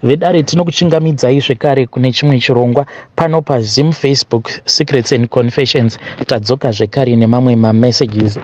vedare tinokuchingamidzai zvekare kune chimwe chirongwa pano paZim Facebook Secrets and Confessions. Tadzoka zvekare nemamwe mamessages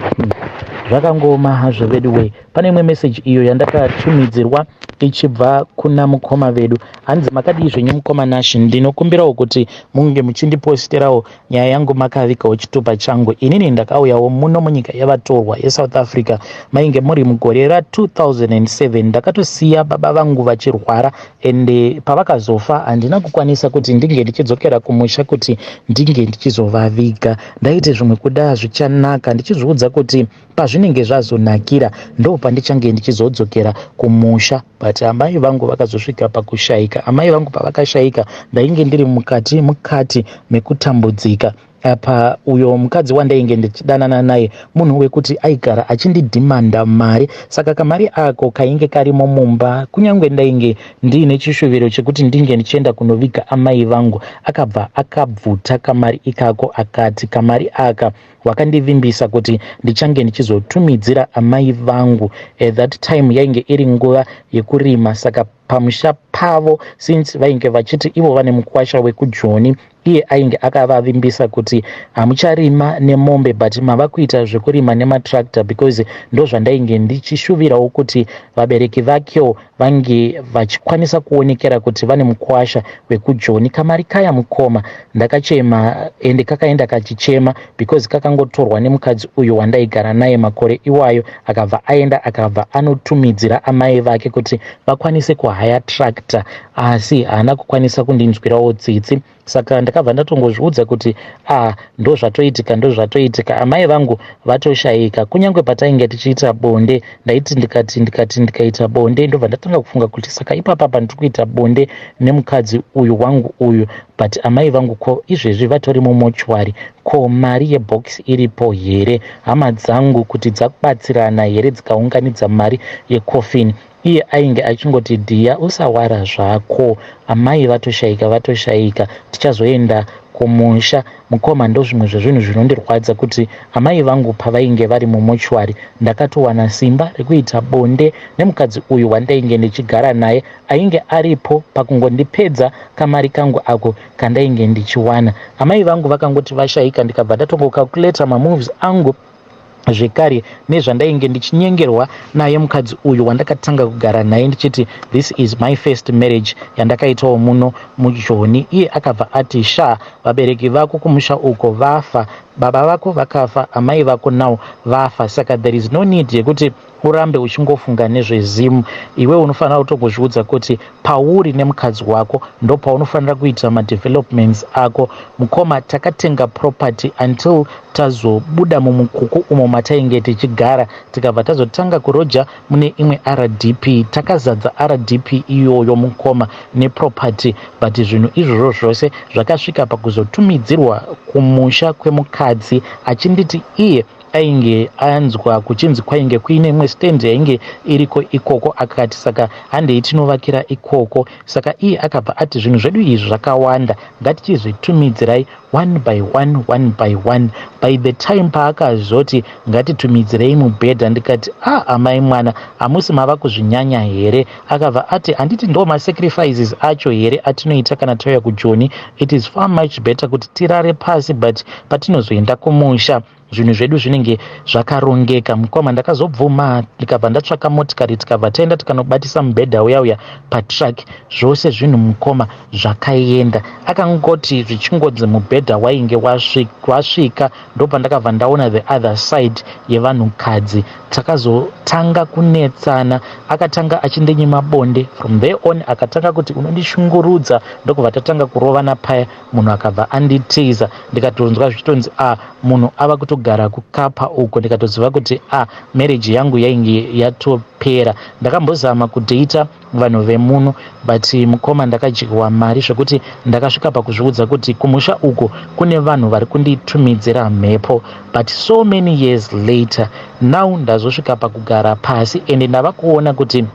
zvakangoma zveveduway. Pane imwe message iyo yandakatumidzirwa ichibva kuna mukoma vedu. Hanzi makadii zvenyu mukoma Nashi, ndinokumbirawo kuti munge muchindiposterawo nyaya yangu makavikawo chitupa changu. Inini ndakauyawo muno munyika yavatorwa yeSouth Africa mainge muri mugore ra2007. Ndakatosiya baba vangu vachirwara ende pavakazofa handina kukwanisa kuti ndinge ndichidzokera kumusha kuti ndinge ndichizovaviga. Ndaite zvimwe kuda zvichanaka ndichizviudza kuti pazvinenge zvazonakira ndo pandichange ndichizodzokera kumusha, but amai vangu vakazosvika pakushayika. Amai vangu pavakashayika ndainge ndiri mukati mekutambudzika. Apa uyo mukadzi wandainge ndichidanana naye munhu wekuti aigara achindidhimanda mari, saka kamari ako kainge karimo mumba. Kunyange ndainge ndiine chishuviro chekuti ndinge ndichienda kunoviga amai vangu, akabva akabvuta kamari ikako akati kamari aka wakandivimbisa kuti ndichange ndichizotumidzira amai vangu. At that time yainge iri nguva yekurima, saka pamusha pavo since vainge vachiti ivo vane mukwasha wekujoni, iye ainge akavavimbisa kuti hamucharima nemombe but mava kuita zvekurima nematractor, because ndo zvandainge ndichishuvirawo kuti vabereki vakewo vange vachikwanisa kuonekera kuti vane mukwasha wekujoni. Kamari kaya mukoma ndakachema ende kakaenda kachichema because kakangotorwa nemukadzi uyu wandaigara naye makore iwayo, akabva aenda akabva anotumidzira amai vake kuti vakwanise kuhaya tractor, asi haana kukwanisa kundinzwirawo tsitsi. Saka ndakabva ndatongozviudza kuti ndo zvatoitika amai vangu vatoshayika. Kunyange patainge tichiita bonde ndaiti ndikaita bonde ndobva ndatanga kufunga kuti saka ipapa pandiri kuita bonde nemukadzi uyu wangu uyu, but amai vangu ko izvezvi vatori mumochwari, ko mari yebox iripo here? Hama dzangu kuti dzakubatsirana here dzikaunganidza mari yecoffin? Iye ainge achingoti dhiya usawara zvako, amai vatoshayika tichazoenda kumusha. Mukoma ndo zvimwe zvezvinhu zvinondirwadza kuti amai vangu pavainge vari mumochwari ndakatowana simba rekuita bonde nemukadzi uyu wandainge ndichigara naye, ainge aripo pakungondipedza kamari kangu ako kandainge ndichiwana. Amai vangu vakangoti vashayika, ndikabva ndatongokalkuleta mamoves angu zvekare nezvandainge ndichinyengerwa naye mukadzi uyu wandakatanga kugara naye ndichiti this is my first marriage yandakaitawo muno mujoni. Iye akabva ati vabereki vako kumusha uko vafa, baba vako vakafa, amai vako nao vafa, saka there is no need yekuti urambe uchingofunga nezvezimu. Iwe unofanira kutongozviudza kuti pauri nemukadzi wako ndo paunofanira kuita madevelopments ako. Mukoma takatenga property until tazobuda mumukuku umo matainge tichigara, tikabva tazotanga kuroja mune imwe RDP, takazadza RDP iyoyo mukoma neproperty, but zvinhu izvozvo zvose zvakasvika pakuzotumidzirwa kumusha kwemukadzi achinditi iye ainge anzwa kuchinzi kwainge kuine imwe stand yainge iriko ikoko, akati saka handei tinovakira ikoko. Saka iye akabva ati zvinhu zvedu izvi zvakawanda, ngatichizvitumidzirai one by one. By the time paakazoti ngatitumidzirei mubhedha, ndikati amai mwana hamusi mava kuzvinyanya here? Akabva ati handiti ndo masacrifices acho here atinoita kana tauya kujoni? It is far much better kuti tirare pasi, but patinozoenda kumusha zvinhu zvedu zvinenge zvakarongeka. Mukoma ndakazobvuma, ndikabva ndatsvaka motikari tikabva taenda tikanobatisa mubhedha uya patrack, zvose zvinhu mukoma zvakaenda. Akangoti zvichingodzi mubhedha wainge wasvika ndopa ndakabva ndaona the other side yevanhukadzi. Takazotanga kunetsana, akatanga achindinyima bonde, from there on akatanga kuti unondishungurudza, ndokubva tatanga kurovana paya. Munhu akabva anditiza, ndikatonzwa zvichitonzi munhu ava kutogara kukapa uko, ndikatoziva kuti marriage yangu yainge yatopera. Ndakambozama kudeita vanhu vemuno, but mukoma ndakadyiwa mari zvekuti ndakasvika pakuzviudza kuti kumusha uko kune vanhu vari kunditumidzira mhepo. But so many years later now ndazosvika pakugara pasi ende ndava kuona kuti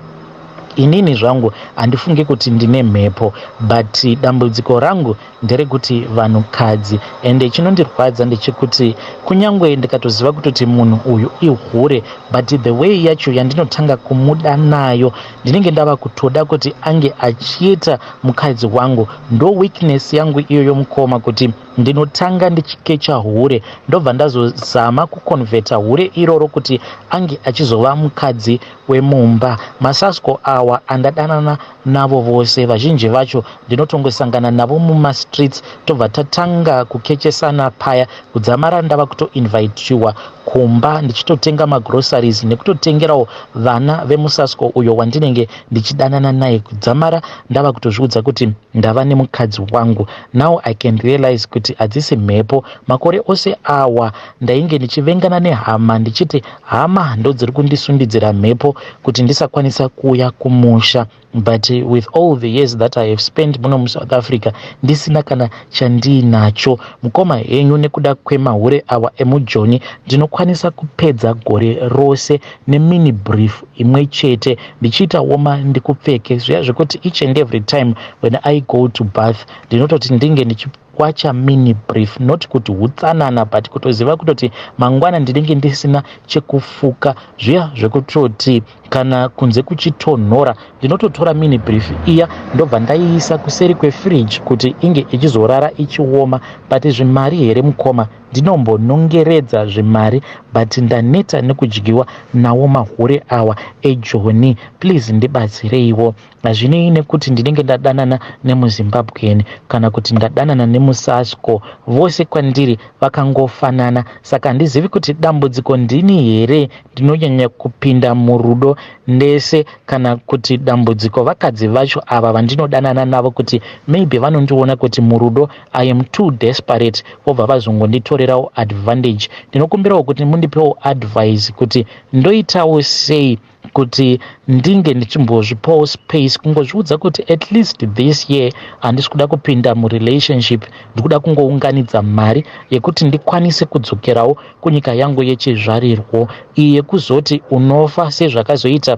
inini zvangu handifungi kuti ndine mhepo, but dambudziko rangu nderekuti vanhukadzi, ende chinondirwadza ndechekuti kunyangwe ndikatoziva kutoti munhu uyu ihure, but the way yacho yandinotanga kumuda nayo ndinenge ndava kutoda kuti ange achiita mukadzi wangu. Ndo weakness yangu iyoyo mukoma, kuti ndinotanga ndichikecha hure ndobva ndazozama kukonvheta hure iroro kuti ange achizova mukadzi wemumba. Masasko awa andadanana navo vose, vazhinji vacho ndinotongosangana navo mumastreets, tobva tatanga kukechesana paya, kudzamara ndava kutoinvitiwa kumba ndichitotenga magroceries nekutotengerawo vana vemusasko uyo wandinenge ndichidanana naye, kudzamara ndava kutozviudza kuti ndava nemukadzi wangu. Now I can realize kuti hadzisi mhepo. Makore ose awa ndainge ndichivengana nehama ndichiti hama ndo dziri kundisundidzira mhepo kuti ndisakwanisa kuuya kumusha, but with all the years that I have spent muno muSouth Africa ndisina kana chandinacho. Mukoma henyu nekuda kwemahure awa emujoni ndinokwanisa kupedza gore rose nemini brief imwe chete ndichiita woma ndikupfeke zviya zvekuti each and every time when I go to bath ndinototi ndinge ndichiwacha mini brief, not kuti hutsanana, but kutoziva kutoti mangwana ndinenge ndisina chekufuka, zviya zvekutoti kana kunze kuchitonhora ndinototora mini brief iya ndobva ndaiisa kuseri kwefridge kuti inge ichizorara ichioma. But zvimari here mukoma, ndinombonongeredza zvimari, but ndaneta nekudyiwa nawo mahure awa eJoni. Please ndibatsireiwo. Hazvinei nekuti ndinenge ndadanana nemuZimbabwean kana kuti ndadanana nemuSasko, vose kwandiri vakangofanana. Saka handizivi kuti dambudziko ndini here ndinonyanya kupinda murudo ndese, kana kuti dambudziko vakadzi vacho ava vandinodanana navo kuti maybe vanondiona kuti murudo I am too desperate, vobva vazongonditorerawo advantage. Ndinokumbirawo kuti mundipewo advice kuti ndoitawo sei kuti ndinge ndichimbozvipawo space, kungozviudza kuti at least this year handisi kuda kupinda murelationship, ndikuda kungounganidza mari yekuti ndikwanise kudzokerawo kunyika yangu yechizvarirwo, iyi yekuzoti unofa sezvakazoita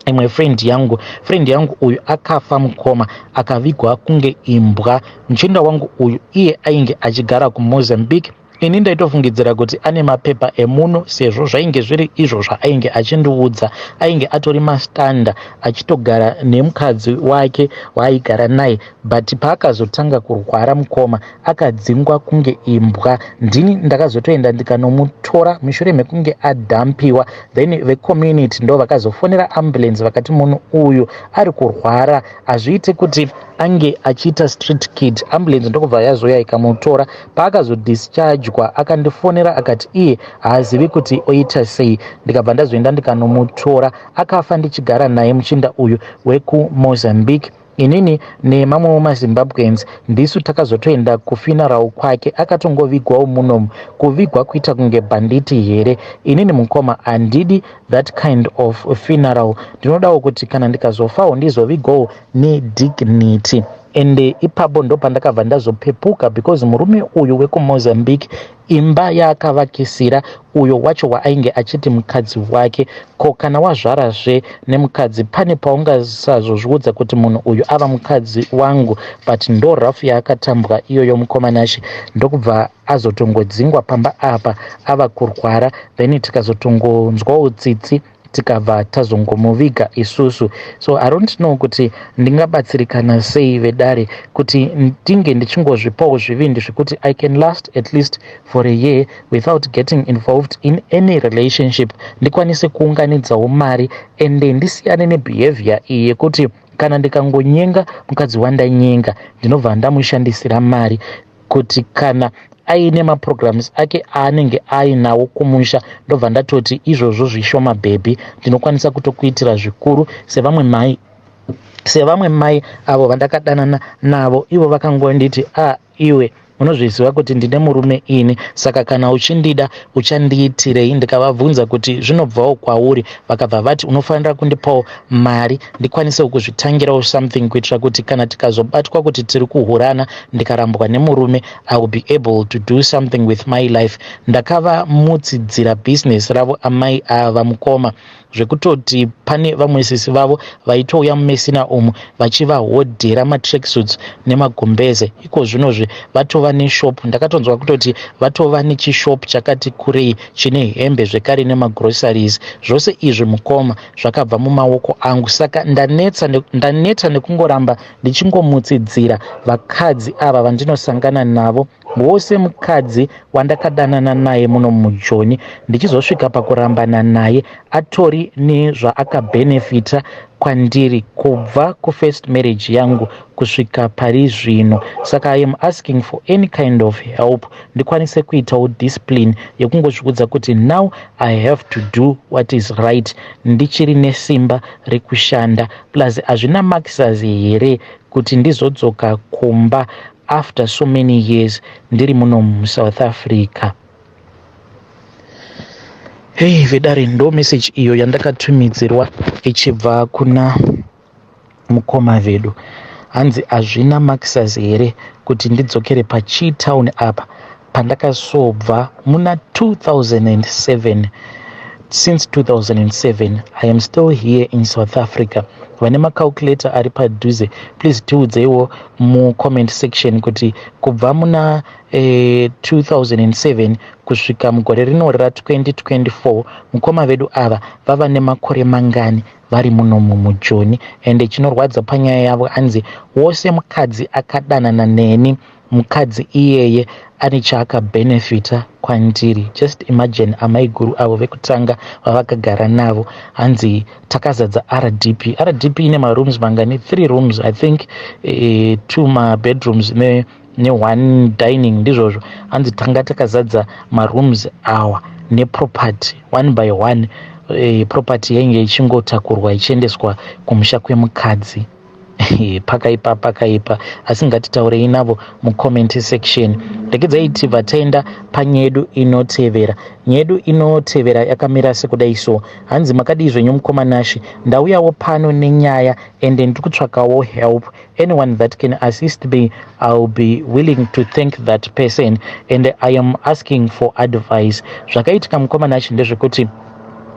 imwe friend yangu uyu akafa mukoma, akavigwa kunge imbwa. Muchinda wangu uyu iye ainge achigara kuMozambique. Ini ndaitofungidzira kuti ane mapepa emuno, sezvo zvainge zviri izvo zvaainge achindiudza. Ainge atori mastanda achitogara nemukadzi wake waaigara naye, but paakazotanga kurwara mukoma akadzingwa kunge imbwa. Ndini ndakazotoenda ndikanomutora mushure mekunge adhampiwa, then vecommunity ndo vakazofonera ambulance vakati munhu uyu ari kurwara, hazviite kuti ange achiita street kid. Ambulance ndokubva yazoya ikamutora. Paakazodischargwa akandifonera akati iye haazivi kuti oita sei. Ndikabva ndazoenda ndikanomutora, akafa ndichigara naye muchinda uyu wekuMozambique. Inini nemamwe wemaZimbabweans ndisu takazotoenda kufuneral kwake, akatongovigwawo munomu. Kuvigwa kuita kunge banditi here. Inini mukoma handidi that kind of funeral. Ndinodawo kuti kana ndikazofawo ndizovigwawo nedignity. Ende ipapo ndo pandakabva ndazopepuka, because murume uyu wekuMozambique imba yaakavakisira uyo wacho waainge achiti mukadzi wake, ko kana wazvarazve nemukadzi pane paungasazozviudza kuti munhu uyu ava mukadzi wangu, but ndo rafu yaakatambwa iyoyo mukomanashi, ndokubva azotongodzingwa pamba apa ava kurwara, then tikazotongonzwawo tsitsi tikabva tazongomuviga isusu. So I don't know kuti ndingabatsirikana sei vedare kuti ndinge ndichingozvipawo zvivindi zvekuti I can last at least for a year without getting involved in any relationship, ndikwanise kuunganidzawo mari ende ndisiyane nebehavior iyi yekuti kana ndikangonyenga mukadzi wandanyenga ndinobva ndamushandisira mari, kuti kana aine maprograms ake aanenge ainawo kumusha ndobva ndatoti izvozvo zvishoma bhebhi, ndinokwanisa kutokuitira zvikuru sevamwe mai avo vandakadanana navo. Ivo vakangonditi iwe unozviziva kuti ndine murume ini, saka kana uchindida uchandiitirei? Ndikavabvunza kuti zvinobvawo kwauri, vakabva vati unofanira kundipawo mari ndikwanisewo kuzvitangirawo something, kuitira kuti kana tikazobatwa kuti tiri kuhurana ndikarambwa nemurume, I will be able to do something with my life. Ndakavamutsidzira business ravo amai ava mukoma, zvekutoti pane vamwe sisi vavo vaitouya mumesina umu vachivahodhera matracksuits nemagumbeze. Iko zvinozve vatova neshop, ndakatonzwa kutoti vatova nechishop chakati kurei chine hembe zvekare nemagroceries. Zvose izvi mukoma zvakabva mumaoko angu, saka ndaneta nekungoramba ndichingomutsidzira vakadzi ava vandinosangana navo. Wose mukadzi wandakadanana naye muno muJoni, ndichizosvika pakurambana naye atori nezvaakabhenefita kwandiri kubva kufirst marriage yangu kusvika pari zvino. Saka I am asking for any kind of help ndikwanise kuitawo discipline yekungozvikudza kuti now I have to do what is right, ndichiri nesimba rekushanda. Plus hazvina makisazi here kuti ndizodzoka kumba after so many years ndiri muno muSouth Africa. Hey vedare, ndo message iyo yandakatumidzirwa ichibva kuna mukoma vedu. Hanzi hazvina makisazi here kuti ndidzokere paCheetown apa pandakasobva muna 2007. Since 2007 I am still here in South Africa. Vane macalculator ari padhuze, please tiudzeiwo mucomment section kuti kubva muna 2007 kusvika mugore rino ra2024 mukoma vedu ava vava nemakore mangani vari muno muJoni. Ende chinorwadza panyaya yavo, anzi wose mukadzi akadanana neni, mukadzi iyeye ane chaakabhenefita kwandiri. Just imagine amai guru avo vekutanga vavakagara navo, hanzi takazadza RDP ine marooms mangani, 3 rooms I think, 2 mabedrooms ne 1 dining, ndizvozvo. Hanzi tanga takazadza marooms awa neproperty 1 by 1. Property yainge ichingotakurwa ichiendeswa kumusha kwemukadzi. Pakaipa asi ngatitaurei navo mucomment section. Ndekedzai tibva taenda panyedu inotevera. Nyedu inotevera yakamira sekudai so. Hanzi makadii zvenyu mukoma Nashi, ndauyawo pano nenyaya ende ndiri kutsvakawo help. Anyone that can assist me, I'll be willing to thank that person and I am asking for advice. Zvakaitika mukoma Nashi ndezvekuti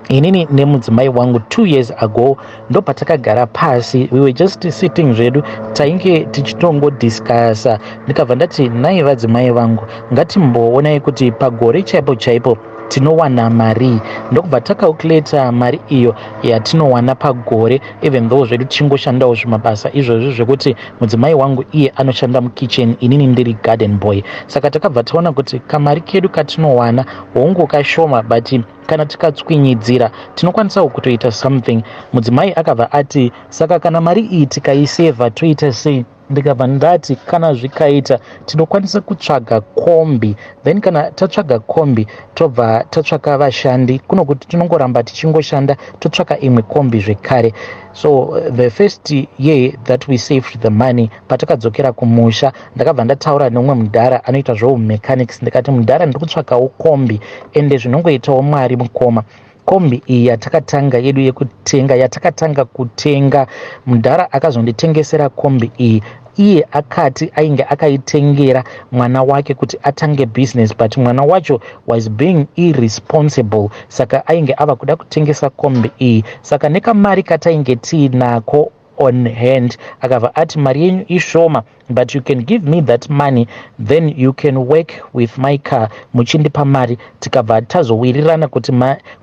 inini nemudzimai wangu 2 years ago ndo patakagara pasi, we were just sitting zvedu tainge tichitongodiscasa. Ndikabva ndati nai vadzimai vangu, ngatimboonai kuti pagore chaipo tinowana mari. Ndokubva takalculata mari iyo yatinowana pagore, even though zvedu tichingoshandawo zvimabasa izvozvo zvekuti mudzimai wangu iye anoshanda mukitchen, inini ndiri garden boy. Saka takabva taona kuti kamari kedu katinowana hongu kashoma, but kana tikatswinyidzira tinokwanisawo kutoita something. Mudzimai akabva ati saka kana mari iyi tikaisevha toita sei? Ndikabva ndati kana zvikaita tinokwanisa kutsvaga kombi, then kana tatsvaga kombi tobva tatsvaka vashandi, kuno kuti tinongoramba tichingoshanda totsvaka imwe kombi zvekare. So the first year that we saved the money, patakadzokera kumusha ndakabva ndataura neumwe mudhara anoita mechanics, ndikati mudhara ndiri kutsvakawo kombi ende zvinongoitawo mwari mukoma. Kombi iyi yatakatanga yedu yekutenga, yatakatanga kutenga, mudhara akazonditengesera kombi iyi. Iye akati ainge akaitengera mwana wake kuti atange business, but mwana wacho was being irresponsible, saka ainge ava kuda kutengesa kombi iyi. Saka nekamari katainge tiinako on hand akabva ati mari yenyu ishoma, but you can give me that money, then you can work with my car, muchindipa mari. Tikabva tazowirirana kuti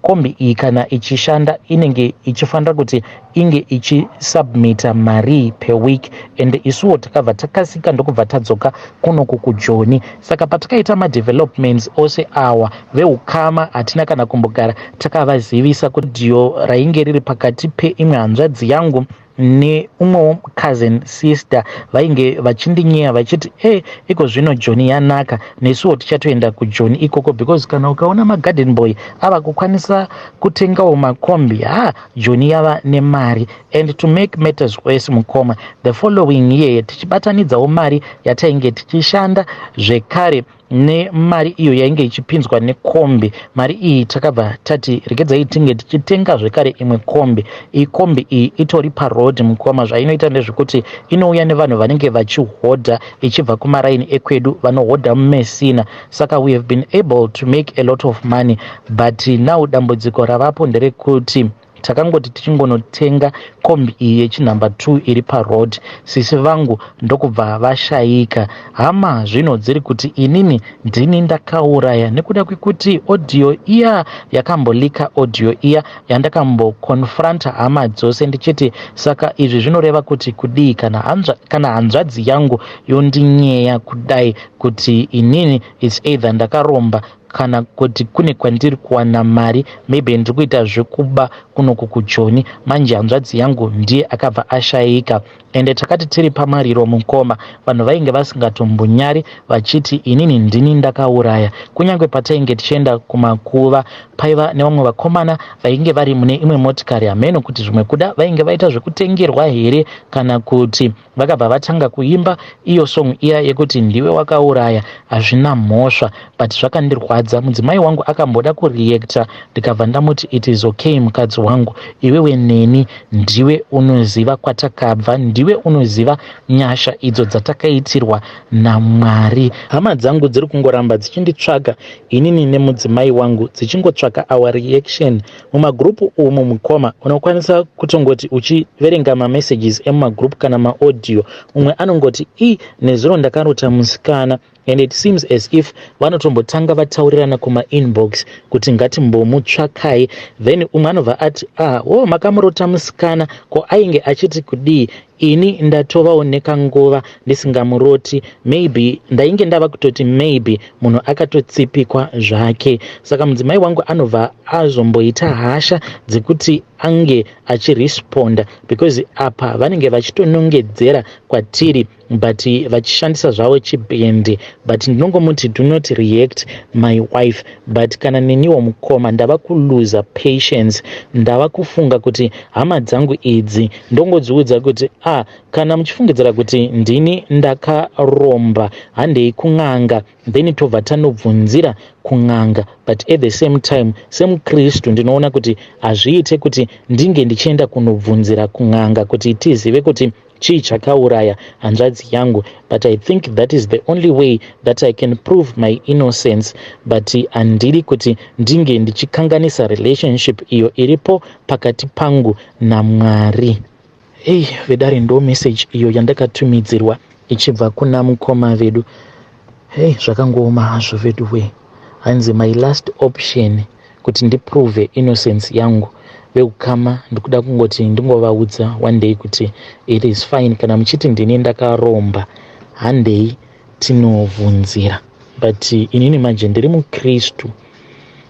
kombi iyi kana ichishanda inenge ichifanira kuti inge ichisubmita mari per week, and isuwo takabva takasika ndokubva tadzoka kunoku kuJoni. Saka patakaita madevelopments ose awa, veukama hatina kana kumbogara takavazivisa kuti dio rainge riri pakati peimwe hanzvadzi yangu neumwe cousin sister vainge vachindinyeya vachiti iko zvino Joni yanaka, nesuwo tichatoenda kuJoni ikoko, because kana ukaona magarden boy ava kukwanisa kutengawo makombi, Joni yava nemari. And to make matters worse, mukoma, the following year tichibatanidzawo mari yatainge tichishanda zvekare nemari iyo yainge ichipinzwa nekombi. Mari iyi takabva tati regedzai tinge tichitenga zvekare imwe kombi. Iyi kombi iyi itori paroad mukoma, zvainoita ndezvekuti inouya nevanhu vanenge vachihodha ichibva kumaraini ekwedu vanohodha mumesina. Saka we have been able to make a lot of money, but now dambudziko ravapo nderekuti takangoti tichingonotenga kombi iyi yechinhamba 2 iri paroad, sisi vangu ndokubva vashayika. Hama zvino dziri kuti inini ndini ndakauraya nekuda kwekuti audio iya yakambolika, audio iya yandakambokonfranta hama dzose ndichiti saka izvi zvinoreva kuti kudii kana hanzvadzi yangu yondinyeya kudai kuti inini it's either ndakaromba kana kuti kune kwandiri kuwana mari, maybe ndiri kuita zvekuba kunoku kuJoni, manje hanzvadzi yangu ndiye akabva ashayika. Ende takati tiri pamariro mukoma, vanhu vainge vasingatombonyari vachiti inini ndini ndakauraya. Kunyange patainge tichienda kumakuva, paiva nevamwe vakomana vainge vari mune imwe motikari, hameno kuti zvimwe kuda vainge vaita zvekutengerwa here kana kuti vakabva vatanga kuimba iyo song iya yekuti ndiwe wakauraya. Hazvina mhosva, but zvakandirwadza. Mudzimai wangu akamboda kureacta, ndikabva ndamuti it is okay mukadzi wangu, iwewe neni ndiwe unoziva kwatakabva, ndiwe unoziva nyasha idzo dzatakaitirwa naMwari. Hama dzangu dziri kungoramba dzichinditsvaga inini nemudzimai wangu, dzichingotsvaga our reaction mumagrupu umu mukoma. Unokwanisa kutongoti uchiverenga mamessages emumagrupu kana maaudio, umwe anongoti nezuro ndakarota musikana, and it seems as if vanotombotanga vataurirana kuma-inbox kuti ngatimbomutsvakai, then umwe anobva ati makamurota musikana, ko ainge achiti kudii? Ini ndatovaoneka nguva ndisingamuroti, maybe ndainge ndava kutoti maybe munhu akatotsipikwa zvake. Saka mudzimai wangu anobva azomboita hasha dzekuti ange achiresponda, because apa vanenge vachitonongedzera kwatiri but vachishandisa zvavo chibhende. But ndinongomuti do not react my wife, but kana neniwo mukoma ndava kuluza patience, ndava kufunga kuti hama dzangu idzi ndongodziudza kuti kana muchifungidzira kuti ndini ndakaromba handei kun'anga, then tobva tanobvunzira kun'anga. But at the same time semuKristu ndinoona kuti hazviite kuti ndinge ndichienda kunobvunzira kun'anga kuti tizive kuti chii chakauraya hanzvadzi yangu. But I think that is the only way that I can prove my innocence, but handiri kuti ndinge ndichikanganisa relationship iyo iripo pakati pangu naMwari. Vedare ndo message iyo yandakatumidzirwa ichibva kuna mukoma vedu. Zvakangooma hazvo vedu we. Hanzi my last option kuti ndiprove innocence yangu veukama ndikuda kungoti ndingovaudza one day kuti it is fine, kana muchiti ndini ndakaromba handei tinovhunzira. But inini manje ndiri muKristu,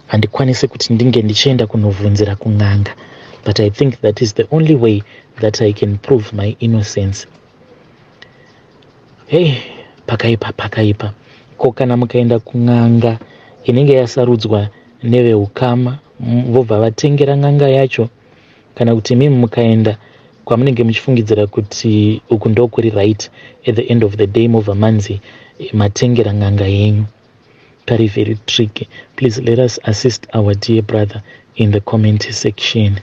handikwanisi kuti ndinge ndichienda kunovhunzira kun'anga. But I think that is the only way that I can prove my innocence. Pakaipa. Ko kana mukaenda kun'anga inenge yasarudzwa neveukama, vobva vatengera n'anga yacho, kana kuti mimi mukaenda kwamunenge muchifungidzira kuti uku ndokuri right, at the end of the day mobva manzi matengera n'anga yenyu. Very, very tricky. Please let us assist our dear brother in the comment section.